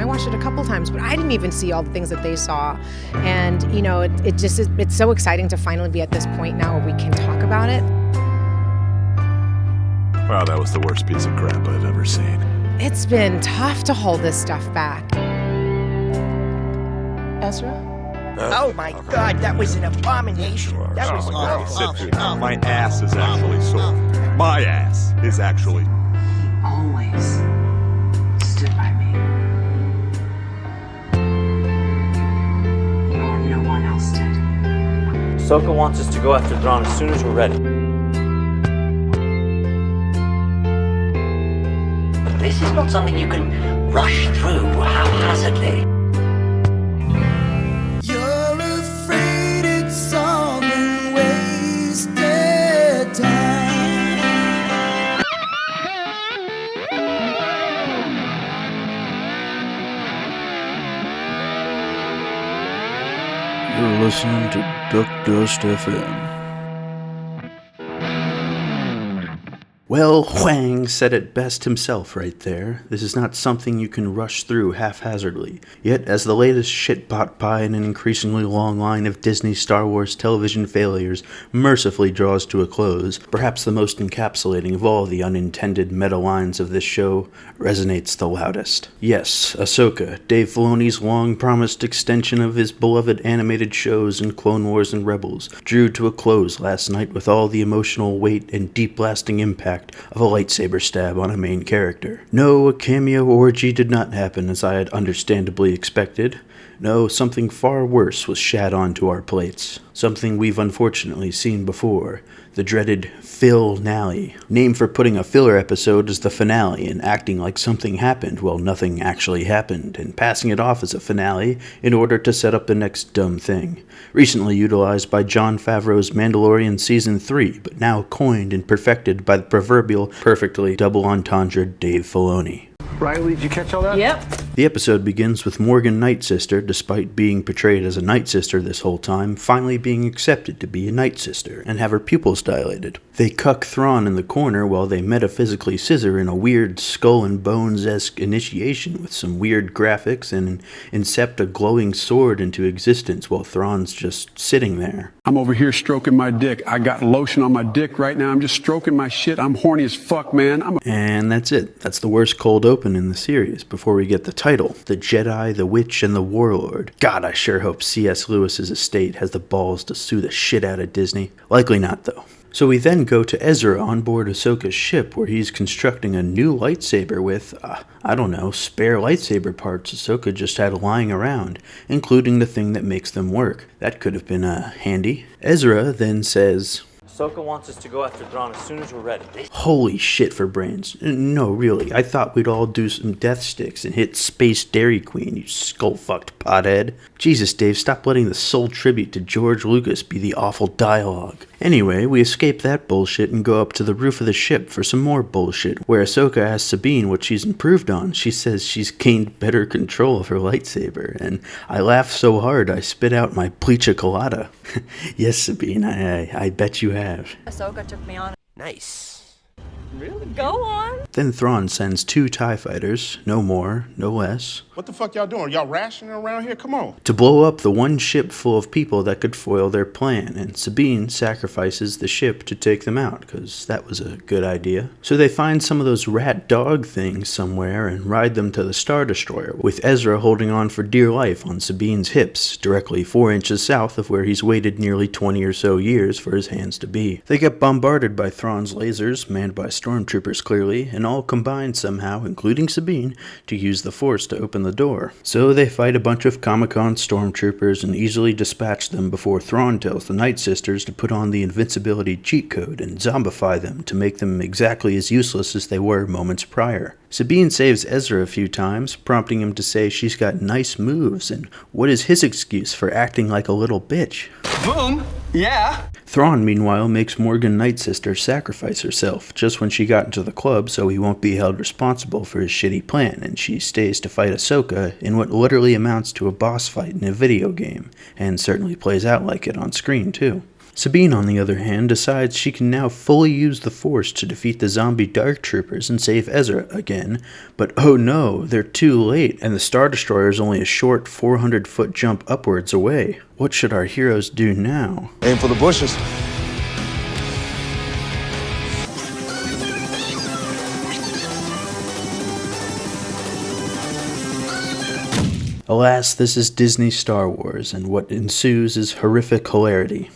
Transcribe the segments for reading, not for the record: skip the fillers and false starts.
I watched it a couple times, but I didn't even see all the things that they saw. And, you know, it's so exciting to finally be at this point now where we can talk about it. Wow, that was the worst piece of crap I've ever seen. It's been tough to hold this stuff back. Ezra? Oh my God, that was an abomination. That was awful. Sit through. My ass is actually sore. My ass is actually. He always stood by me. And no one else did. Ahsoka wants us to go after Thrawn as soon as we're ready. This is not something you can rush through haphazardly. You're afraid it's all been wasted time. You're listening to Duck Dust FM. Well, Huang said it best himself right there. This is not something you can rush through haphazardly. Yet, as the latest shit-pot pie in an increasingly long line of Disney Star Wars television failures mercifully draws to a close, perhaps the most encapsulating of all the unintended meta lines of this show resonates the loudest. Yes, Ahsoka, Dave Filoni's long-promised extension of his beloved animated shows in Clone Wars and Rebels, drew to a close last night with all the emotional weight and deep-lasting impact of a lightsaber stab on a main character. No, a cameo orgy did not happen as I had understandably expected. No, something far worse was shat onto our plates. Something we've unfortunately seen before. The dreaded Phil-nally. Name for putting a filler episode as the finale and acting like something happened while nothing actually happened, and passing it off as a finale in order to set up the next dumb thing. Recently utilized by Jon Favreau's Mandalorian Season 3, but now coined and perfected by the proverbial perfectly double entendre Dave Filoni. Riley, did you catch all that? Yep. The episode begins with Morgan Night Sister, despite being portrayed as a Night Sister this whole time, finally being accepted to be a Night Sister and have her pupils dilated. They cuck Thrawn in the corner while they metaphysically scissor in a weird Skull and Bones-esque initiation with some weird graphics and incept a glowing sword into existence while Thrawn's just sitting there. I'm over here stroking my dick. I got lotion on my dick right now. I'm just stroking my shit. I'm horny as fuck, man. And that's it. That's the worst cold open in the series before we get the title, The Jedi, the Witch, and the Warlord. God, I sure hope C.S. Lewis's estate has the balls to sue the shit out of Disney. Likely not, though. So we then go to Ezra on board Ahsoka's ship where he's constructing a new lightsaber with, spare lightsaber parts Ahsoka just had lying around, including the thing that makes them work. That could have been handy. Ezra then says, Ahsoka wants us to go after Thrawn as soon as we're ready. Holy shit for brains. No, really, I thought we'd all do some death sticks and hit Space Dairy Queen, you skull-fucked pothead. Jesus, Dave, stop letting the sole tribute to George Lucas be the awful dialogue. Anyway, we escape that bullshit and go up to the roof of the ship for some more bullshit, where Ahsoka asks Sabine what she's improved on. She says she's gained better control of her lightsaber, and I laughed so hard I spit out my pleacha colada. Yes, Sabine, I bet you have. Ahsoka took me on. Nice. Really? Go on. Then Thrawn sends 2 TIE fighters, no more, no less, What the fuck y'all doing? Y'all rationing around here? Come on. to blow up the one ship full of people that could foil their plan, and Sabine sacrifices the ship to take them out, because that was a good idea. So they find some of those rat dog things somewhere and ride them to the Star Destroyer, with Ezra holding on for dear life on Sabine's hips, directly 4 inches south of where he's waited nearly 20 or so years for his hands to be. They get bombarded by Thrawn's lasers, manned by stormtroopers clearly, and all combine somehow, including Sabine, to use the Force to open the door. So they fight a bunch of Comic-Con stormtroopers and easily dispatch them before Thrawn tells the Night Sisters to put on the invincibility cheat code and zombify them to make them exactly as useless as they were moments prior. Sabine saves Ezra a few times, prompting him to say she's got nice moves, and what is his excuse for acting like a little bitch? Boom. Yeah. Thrawn, meanwhile, makes Morgan Night Sister sacrifice herself just when she got into the club so he won't be held responsible for his shitty plan, and she stays to fight Ahsoka in what literally amounts to a boss fight in a video game, and certainly plays out like it on screen too. Sabine, on the other hand, decides she can now fully use the Force to defeat the zombie Dark Troopers and save Ezra again, but oh no, they're too late, and the Star Destroyer is only a short 400-foot jump upwards away. What should our heroes do now? Aim for the bushes. Alas, this is Disney Star Wars, and what ensues is horrific hilarity.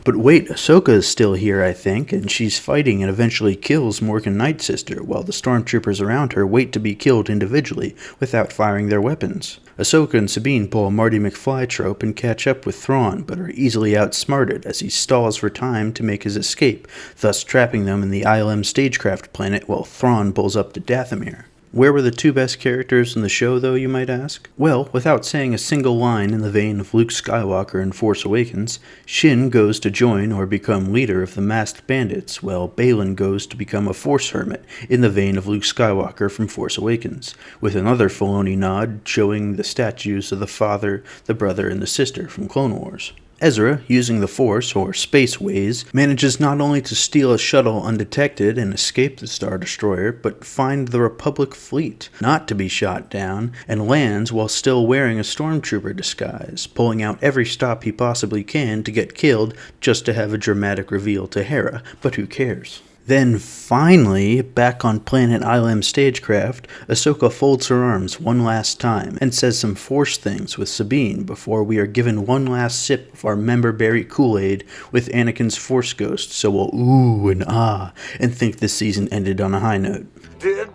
But wait, Ahsoka is still here, I think, and she's fighting and eventually kills Morgan Knight's sister, while the stormtroopers around her wait to be killed individually without firing their weapons. Ahsoka and Sabine pull a Marty McFly trope and catch up with Thrawn, but are easily outsmarted as he stalls for time to make his escape, thus trapping them in the ILM stagecraft planet while Thrawn pulls up to Dathomir. Where were the two best characters in the show, though, you might ask? Well, without saying a single line in the vein of Luke Skywalker in Force Awakens, Shin goes to join or become leader of the masked bandits, while Baylan goes to become a Force hermit in the vein of Luke Skywalker from Force Awakens, with another Filoni nod showing the statues of the father, the brother, and the sister from Clone Wars. Ezra, using the Force, or Space Ways, manages not only to steal a shuttle undetected and escape the Star Destroyer, but find the Republic fleet, not to be shot down, and lands while still wearing a stormtrooper disguise, pulling out every stop he possibly can to get killed just to have a dramatic reveal to Hera, but who cares? Then, finally, back on planet ILM stagecraft, Ahsoka folds her arms one last time and says some Force things with Sabine before we are given one last sip of our member-berry Kool-Aid with Anakin's Force ghost, so we'll ooh and ah and think this season ended on a high note. Did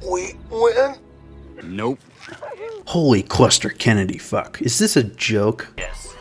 we win? Nope. Holy cluster Kennedy fuck. Is this a joke? Yes,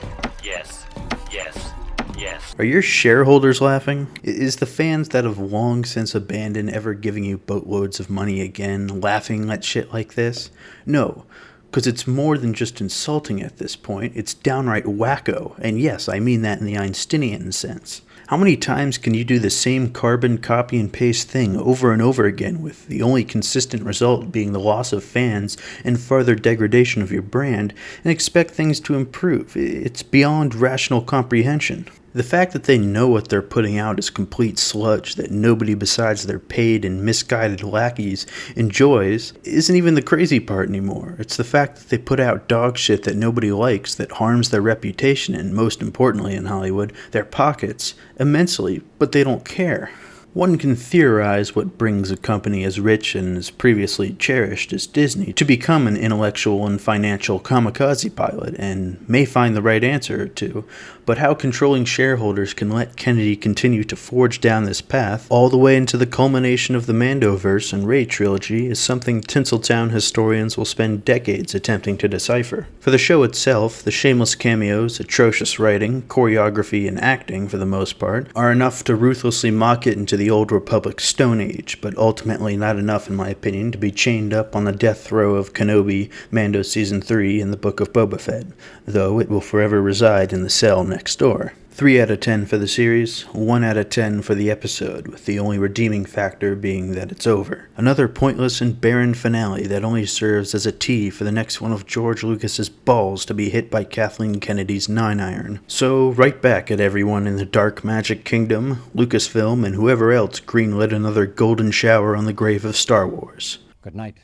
yes, yes, yes. Are your shareholders laughing? Is the fans that have long since abandoned ever giving you boatloads of money again laughing at shit like this? No, because it's more than just insulting at this point, it's downright wacko, and yes, I mean that in the Einsteinian sense. How many times can you do the same carbon copy and paste thing over and over again with the only consistent result being the loss of fans and further degradation of your brand and expect things to improve? It's beyond rational comprehension. The fact that they know what they're putting out is complete sludge that nobody besides their paid and misguided lackeys enjoys isn't even the crazy part anymore. It's the fact that they put out dog shit that nobody likes that harms their reputation and, most importantly in Hollywood, their pockets immensely, but they don't care. One can theorize what brings a company as rich and as previously cherished as Disney to become an intellectual and financial kamikaze pilot, and may find the right answer or two, but how controlling shareholders can let Kennedy continue to forge down this path all the way into the culmination of the Mandoverse and Rey trilogy is something Tinseltown historians will spend decades attempting to decipher. For the show itself, the shameless cameos, atrocious writing, choreography, and acting, for the most part, are enough to ruthlessly mock it into the Old Republic Stone Age, but ultimately not enough, in my opinion, to be chained up on the death throw of Kenobi, Mando Season 3, and the Book of Boba Fett, though it will forever reside in the cell next door. 3 out of 10 for the series, 1 out of 10 for the episode, with the only redeeming factor being that it's over. Another pointless and barren finale that only serves as a tee for the next one of George Lucas's balls to be hit by Kathleen Kennedy's 9-iron. So, right back at everyone in the Dark Magic Kingdom, Lucasfilm, and whoever else greenlit another golden shower on the grave of Star Wars. Good night.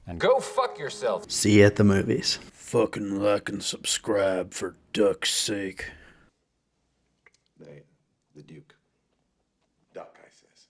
And Go fuck yourself. See you at the movies. Fucking like and subscribe for duck's sake. The Duke. Duck, I says.